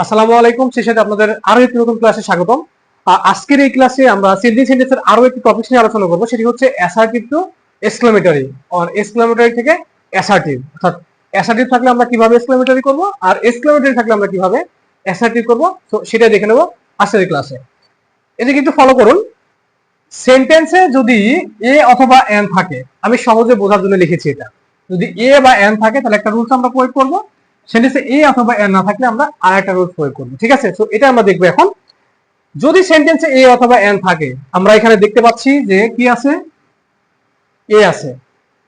আসসালামু আলাইকুম, শেষে আপনাদের আরো একটি নতুন ক্লাসে স্বাগতম। আজকের এই ক্লাসে আমরা সিনটেন্স সেন্টেন্সের আরো একটি টপিক নিয়ে আলোচনা করব, সেটি হচ্ছে assertive two exclamatory or exclamatory থেকে অ্যাসার্টিভ। অর্থাৎ অ্যাসার্টিভ থাকলে আমরা কিভাবে এক্সক্লেমেটরি করব আর এক্সক্লেমেটরি থাকলে আমরা কিভাবে অ্যাসার্টিভ করব, তো সেটা দেখে নেব আজকের ক্লাসে। এটা কিন্তু ফলো করুন। সেন্টেন্সে যদি এ অথবা এন থাকে, আমি সহজে বোঝার জন্য লিখেছি এটা, যদি এ বা এন থাকে তাহলে একটা রুলস আমরা প্রয়োগ করব, সেন্টেন্সে এ অথবা এন না থাকলে আমরা আরেকটা রুলস প্রয়োগ করব। ঠিক আছে, তো এটা আমরা দেখবো এখন। যদি সেন্টেন্সে এ অথবা এন থাকে, আমরা এখানে দেখতে পাচ্ছি যে কি আছে, এ আছে।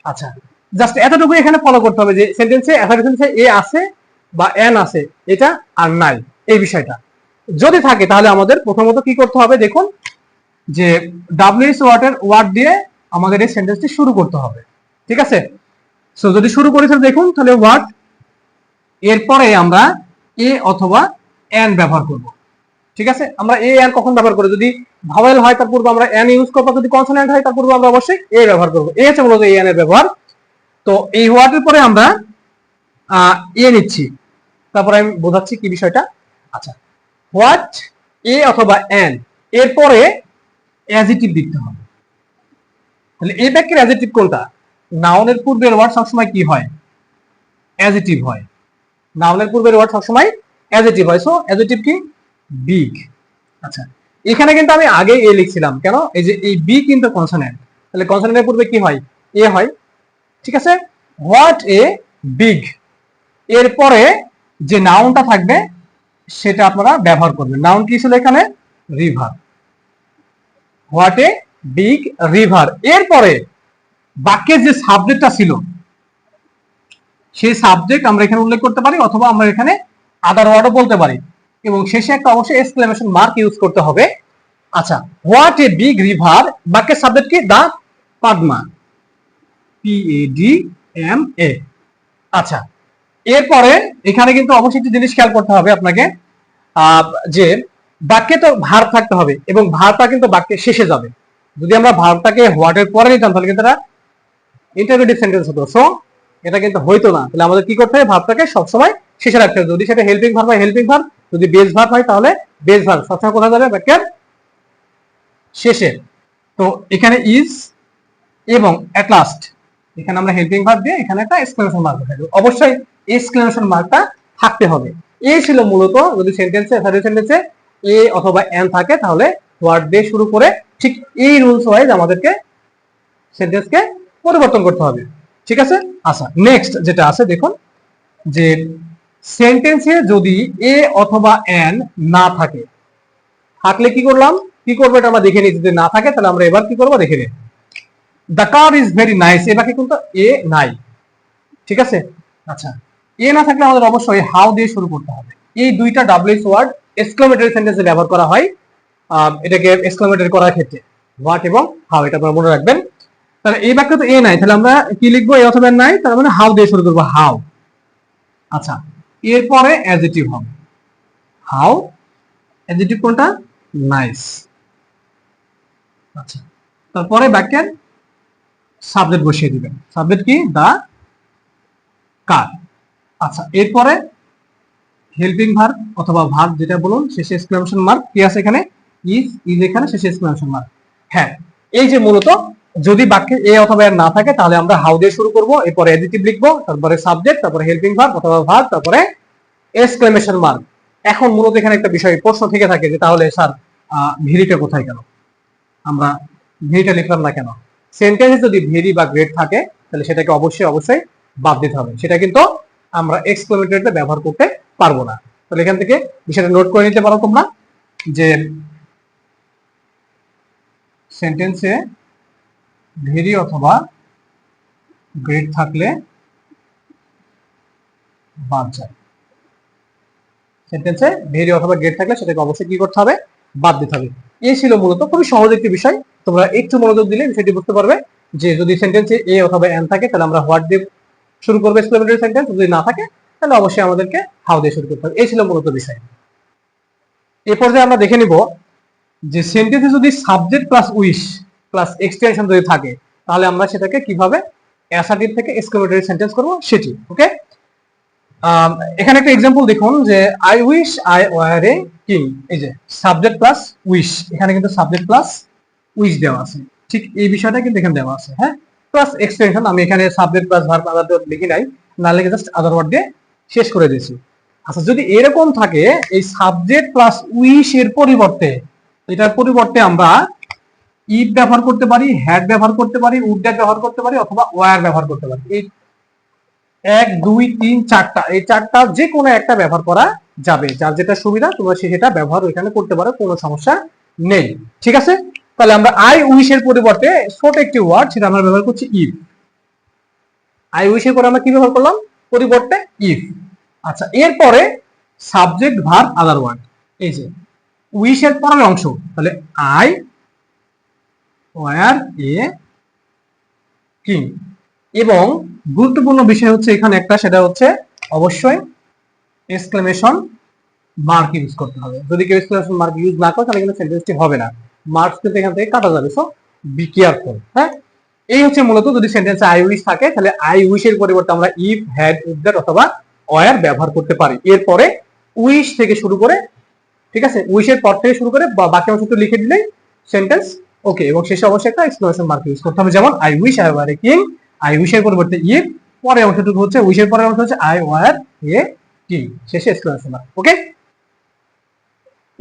আচ্ছা, জাস্ট এতটুকু এখানে ফলো করতে হবে যে সেন্টেন্সে এ আছে বা এন আছে, এটা আর নাই এই বিষয়টা যদি থাকে, তাহলে আমাদের প্রথমত কি করতে হবে দেখুন, যে ডাব্লিউএস ওয়ার্ড দিয়ে আমাদের এই সেন্টেন্সটি শুরু করতে হবে। ঠিক আছে, সো যদি শুরু করি তাহলে দেখুন, তাহলে ওয়ার্ড, এরপরে আমরা এ অথবা এন ব্যবহার করব। ঠিক আছে, আমরা এ এন কখন ব্যবহার করি? যদি ভাওয়েল হয় তার পূর্বে আমরা এন ইউজ করব, যদি কনসোনেন্ট হয় তার পূর্বে আমরা অবশ্যই এ ব্যবহার করব। এ হচ্ছে মূলত এ এন এর ব্যবহার। তো এই ওয়ার্ডের পরে আমরা এ নিচ্ছি, তারপরে আমি বোঝাচ্ছি কি বিষয়টা। আচ্ছা, হোয়াট, এ অথবা এন, এরপরে অ্যাডজেক্টিভ দিতে হবে। তাহলে এই বাক্যের অ্যাডজেক্টিভ কোনটা? নাউনের পূর্বের ওয়ার্ড সবসময় কি হয়? অ্যাডজেক্টিভ হয়। নাউনের পূর্বের ওয়ার্ড সবসময় অ্যাডজেক্টিভ হয়। সো অ্যাডজেক্টিভ কি? বিগ। আচ্ছা, এখানে কিন্তু আমি আগে এ লিখছিলাম, কেন? এই যে এই বি কিন্তু কনসোনেন্ট, তাহলে কনসোনেন্টের পূর্বে কি হয়? এ হয়। ঠিক আছে, হোয়াট এ বিগ, এরপরে যে নাউনটা থাকবে সেটা আপনারা ব্যবহার করবেন। নাউন কি ছিল এখানে? River. What a big river, এরপরে বাক্যের যে সাবজেক্টটা ছিল সেই সাবজেক্ট আমরা এখানে উল্লেখ করতে পারি, অথবা আমরা এখানে আদার ওয়ার্ডও বলতে পারি, এবং শেষে একটা অবশ্যই এক্সক্লেমেশন মার্ক ইউজ করতে হবে। আচ্ছা, হোয়াট এ বিগ রিভার, বাক্যের সাবজেক্ট কি? দা পাদমা, PADMA। আচ্ছা, এরপরে এখানে কিন্তু অবশ্যই একটা জিনিস খেয়াল করতে হবে আপনাকে, যে বাক্যে তো ভার্ব থাকতে হবে, এবং ভার্বটা কিন্তু বাক্যের শেষে যাবে। যদি আমরা ভার্বটাকে হোয়াট এর পরে নিতাম তাহলে কিন্তু এটা ইন্টারোগেটিভ সেন্টেন্স হতো। সো এটা কিন্তু হইতো না। তাহলে আমাদের কি করতে হবে? ভার্বটাকে সবসময় শেষে রাখতে হবে। যদি সেটা হেল্পিং ভার্ব হয় হেল্পিং ভার্ব, যদি বেস ভার্ব হয় তাহলে বেস ভার্ব সবসময় কোথায় যাবে? বাক্যের শেষে। তো এখানে ইজ এবং এট লাস্ট, এখানে আমরা হেল্পিং ভার্ব দিয়ে এখানে একটা এক্সক্লেমেশন মার্ক থাকবে, অবশ্যই এক্সক্লেমেশন মার্কটা থাকতে হবে। এই ছিল মূলত, যদি সেন্টেন্সে এ অথবা এন থাকে তাহলে ওয়ার্ড দিয়ে শুরু করে ঠিক এই রুলস ওয়াইজ আমাদেরকে সেন্টেন্সকে পরিবর্তন করতে হবে। ঠিক আছে, আচ্ছা নেক্সট যেটা আছে দেখুন, যে সেন্টেন্সে যদি এ অথবা এন না থাকে, থাকলে কি করলাম, কি করবো এটা আমরা দেখে নিই। যদি না থাকে তাহলে আমরা এবার কি করবো দেখে নিই। The car is very nice, এ বাকি কিন্তু এ নাই। ঠিক আছে, আচ্ছা, এ না থাকলে আমাদের অবশ্যই হাউ দিয়ে শুরু করতে হবে। এই দুইটা ডাব্লিউএস ওয়ার্ড এক্সক্লেমেটরি সেন্টেন্সে ব্যবহার করা হয়, এটাকে এক্সক্লেমেটরি করার ক্ষেত্রে হোয়াট এবং হাউ, এটা আপনারা মনে রাখবেন। তাহলে এই বাক্যে তো এ নাই, তাহলে আমরা কি লিখবো? এ অথবা নাই, তার মানে হাউ দিয়ে শুরু করবো, হাউ। আচ্ছা, এরপরে অ্যাডজেক্টিভ হবে হাউ, অ্যাডজেক্টিভ কোনটা? নাইস। আচ্ছা, তারপরে বাক্যের সাবজেক্ট বসিয়ে দিবেন। সাবজেক্ট কি? দা কার। আচ্ছা, এরপরে হেল্পিং ভার্ব অথবা ভার্ব যেটা বলুন, শেষে এক্সক্লেমেশন মার্ক কি আছে এখানে? ইজ এখানে শেষে এক্সক্লেমেশন মার্ক। হ্যাঁ, এই যে মূলত যদি বাক্যে এ অথবা এর না থাকে তাহলে আমরা হাউ দিয়ে শুরু করব, এরপরে অ্যাডজেক্টিভ লিখবো, তারপরে সাবজেক্ট, তারপরে হেল্পিং ভার্ব অথবা ভার্ব, তারপরে এক্সক্লেমেশন মার্ক। এখন মূলত এখানে একটা বিষয় প্রশ্ন থেকে থাকে যে তাহলে স্যার ভেরিটা কোথায় গেল? আমরা ভেরিটা লিখলাম না কেন? সেন্টেন্সে যদি ভেরি বা গ্রেড থাকে তাহলে সেটাকে অবশ্যই বাদ দিতে হবে, সেটা কিন্তু আমরা এক্সক্লেমেটরিতে ব্যবহার করতে পারবো না। তাহলে এখান থেকে বিষয়টা নোট করে নিতে পারো তোমরা, যে সেন্টেন্সে ভেরি অথবা গ্রেড থাকলে বাদ যায়। সেন্টেন্সে ভেরি অথবা গ্রেড থাকলে সেটাকে অবশ্যই কি করতে হবে? বাদ দিতে হবে। এই ছিল মূলত, খুবই সহজ একটি বিষয়। তোমরা একটু মনোযোগ দিলে বিষয়টি বুঝতে পারবে যে যদি সেন্টেন্সে এ অথবা এন থাকে তাহলে আমরা হোয়াট দিয়ে শুরু করবো এক্সক্লেমেটরি সেন্টেন্স, যদি না থাকে তাহলে অবশ্যই আমাদেরকে হাউ দিয়ে শুরু করতে হবে। এই ছিল মূলত বিষয়। এই পর্যায়ে আমরা দেখে নিব যে সেন্টেন্সে যদি subject plus wish plus extension যদি থাকে তাহলে আমরা সেটাকে কিভাবে অ্যাসার্টিভ থেকে এক্সক্লেমেটরি সেন্টেন্স করব সেটি। ওকে, এখানে একটা एग्जांपल দেখুন যে I wish I were a king, এই যে সাবজেক্ট প্লাস উইশ, এখানে কিন্তু সাবজেক্ট প্লাস উইশ দেওয়া আছে, ঠিক এই বিষয়টা কিন্তু এখানে দেওয়া আছে, হ্যাঁ, প্লাস এক্সটেনশন, আমি এখানে subject plus verb other word লিখি নাই, না লিখে জাস্ট আদার ওয়ার্ড দিয়ে শেষ করে দিয়েছি। আচ্ছা, যদি এরকম থাকে এই সাবজেক্ট প্লাস উইশ এর পরিবর্তে, এটার পরিবর্তে আমরা ইফ ব্যবহার করতে পারি, হ্যাড ব্যবহার করতে পারি, উড ব্যবহার করতে পারি, অথবা ওয়্যার ব্যবহার করতে পারি। এই 1 2 3 4টা, এই চারটা যে কোনো একটা ব্যবহার করা যাবে, যার যেটা সুবিধা তোমরা সেটা ব্যবহার এখানে করতে পারো, কোনো সমস্যা নেই, ঠিক আছে। তাহলে আমরা আই উইশ এর পরিবর্তে ছোট একটি ওয়ার্ড, সেটা আমরা ব্যবহার করছি ইফ। আই উইশ এর পরে আমরা কি ব্যবহার করলাম, পরিবর্তে ইফ। আচ্ছা, এরপরে সাবজেক্ট ভার্ব আদার ওয়ার্ড, এই যে উইশ এর পরের অংশ, তাহলে আই ওয়্যার এ কিং। এবং গুরুত্বপূর্ণ বিষয় হচ্ছে এখানে একটা, সেটা হচ্ছে অবশ্যই এক্সক্লেমেশন মার্ক ইউজ করতে হবে। যদি কেউ এক্সক্লেমেশন মার্ক ইউজ না করে তাহলে কিন্তু সেন্টেন্সটি হবে না, মার্কস কিন্তু এখান থেকে কাটা যাবে, সো বি কেয়ারফুল। হ্যাঁ, এই হচ্ছে মূলত যদি সেন্টেন্সে আই উইশ থাকে তাহলে আই উইশ এর পরিবর্তে আমরা ইফ, হ্যাড, উড দ্যাট অথবা ওয়্যার ব্যবহার করতে পারি। এরপরে উইশ থেকে শুরু করে, ঠিক আছে, উইশের পর থেকে শুরু করে বাকি অংশটা লিখে দিলেই সেন্টেন্স ওকে, এবং শেষে অবশ্যই একটা এক্সক্লেমেশন মার্ক ইউজ করতে হবে, যেমন I wish I were a king, I wish এর পরিবর্তে ইফ, পরের অংশটুকু হচ্ছে উইশের পরের অংশ হচ্ছে আই ওয়্যার এ কিং, শেষে এক্সক্লেমেশন মার্ক। ওকে,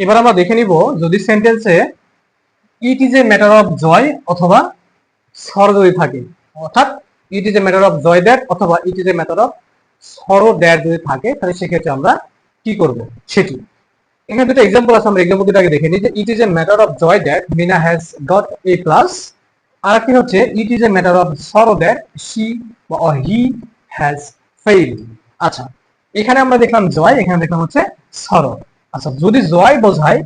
এবার আমরা দেখে নিব যদি সেন্টেন্সে it is a matter of joy অথবা সরো যদি থাকে, অর্থাৎ it is a matter of joy that অথবা it is a matter of sorrow that যদি থাকে, তাহলে সেক্ষেত্রে আমরা কি করব সেটি। এখানে দুটো एग्जांपल আছে, আমরা एग्जांपल দুটোকে দেখে নিই। যে it is a matter of joy that Mina has got a plus, আর কি হচ্ছে it is a matter of sorrow that she or he has failed. আচ্ছা, এখানে আমরা দেখলাম জয়, এখানে দেখলাম হচ্ছে সরো। আচ্ছা, যদি জয় বোঝায়,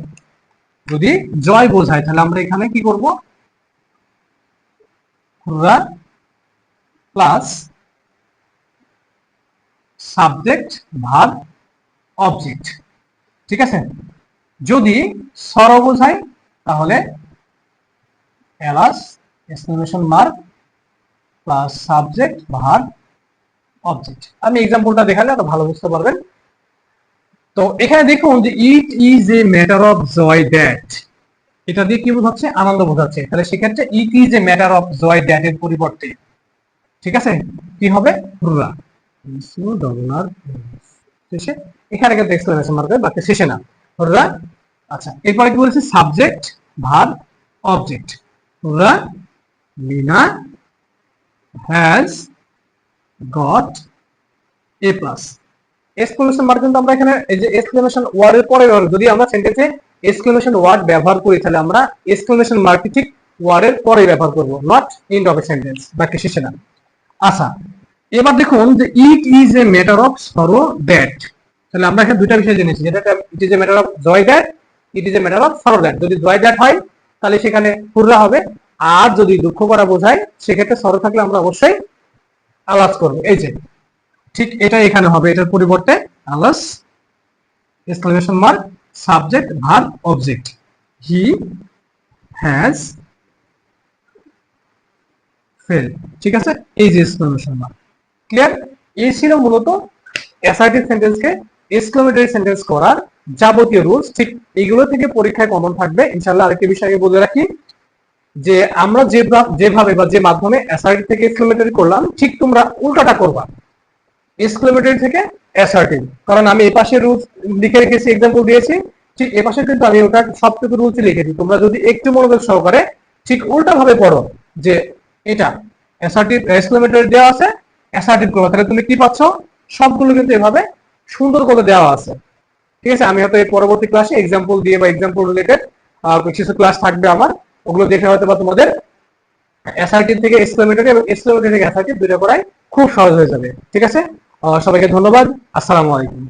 যদি জয় বোঝায় তাহলে আমরা এখানে কি করব, রা প্লাস সাবজেক্ট ভার্ব অবজেক্ট, ঠিক আছে। যদি সরো বোঝায় তাহলে alas exclamation mark plus subject verb object. আমি एग्जांपलটা দেখালে আরো ভালো বুঝতে পারবেন। তো এখানে দেখুন যে it is a matter of joy that, এটা দিয়ে কি বোঝাচ্ছে, আনন্দ বোঝাচ্ছে, তাহলে সেক্ষেত্রে it is a matter of joy that এর পরিবর্তে, ঠিক আছে, কি হবে, হুররা, শেষে এখানে কিন্তু এক্সক্লেমেশন মার্ক হবে, বাকি শেষে না, হুররা। আচ্ছা, এরপরে কি বলেছে, subject verb object, hurrah Meena has got a plus. Exclamation mark কিন্তু আমরা এখানে এই যে এক্সক্লেমেশন ওয়ার্ডের পরে, যদি আমরা সেন্টেন্সে এক্সক্লেমেশন ওয়ার্ড ব্যবহার করি তাহলে আমরা এক্সক্লেমেশন মার্কটি ঠিক ওয়ার্ডের পরে ব্যবহার করব, not end of a sentence, বাকি শেষে না। আচ্ছা, এবার দেখুন যে it is a matter of sorrow that, তাহলে আমরা এখানে দুইটা বিষয় জেনেছি, যেটা it is a matter of joy that, it is a matter of sorrow that. যদি জয় দ্যাট হয় তাহলে সেখানে হুররা হবে, আর যদি দুঃখ করা বোঝায় সেক্ষেত্রে সরো থাকলে আমরা অবশ্যই আলাস করব, এই যে ঠিক এটা এখানে হবে, এটার পরিবর্তে alas exclamation mark subject verb object, he has fail, ঠিক আছে, এই যে এক্সক্লেমেশন মার্ক। ক্লিয়ার? এই ছিল মূলত অ্যাসার্টিভ সেন্টেন্সকে এক্সক্লেমেটরি সেন্টেন্স করার যাবতীয় রুলস। ঠিক এইগুলো থেকে পরীক্ষায় কমন থাকবে ইনশাআল্লাহ। আরেকটি বিষয় বলে রাখি যে আমরা যেভাবে বা যে মাধ্যমে অ্যাসার্টিভ থেকে এক্সক্লেমেটরি করলাম, ঠিক তোমরা উল্টাটা করবা, এক্সক্লেমেটরি থেকে অ্যাসার্টিভ। কারণ আমি এই পাশে রুলস লিখে রেখেছি, एग्जांपल দিয়েছি, ঠিক এই পাশে কিন্তু আমি ওটা সবটুকু রুলস লিখেছি। তোমরা যদি একটু মনোযোগ সহকারে ঠিক উল্টা ভাবে পড়ো যে এটা অ্যাসার্টিভ এক্সক্লেমেটরি দেওয়া আছে, অ্যাসার্টিভ করো, তাহলে তুমি কি পাচ্ছ, সবগুলো কিন্তু এভাবে সুন্দর করে দেওয়া আছে, ঠিক আছে। আমি হয়তো এই পরবর্তী ক্লাসে एग्जांपल দিয়ে বা एग्जांपल রিলেটেড কিছু ক্লাস থাকবে আমার, ওগুলো দেখে হয়তো বা তোমাদের অ্যাসার্টিভ থেকে এক্সক্লেমেটরি এবং এক্সক্লেমেটরি থেকে অ্যাসার্টিভ দুটো করাই খুব সহজ হয়ে যাবে, ঠিক আছে। সবাইকে ধন্যবাদ, আসসালামু আলাইকুম।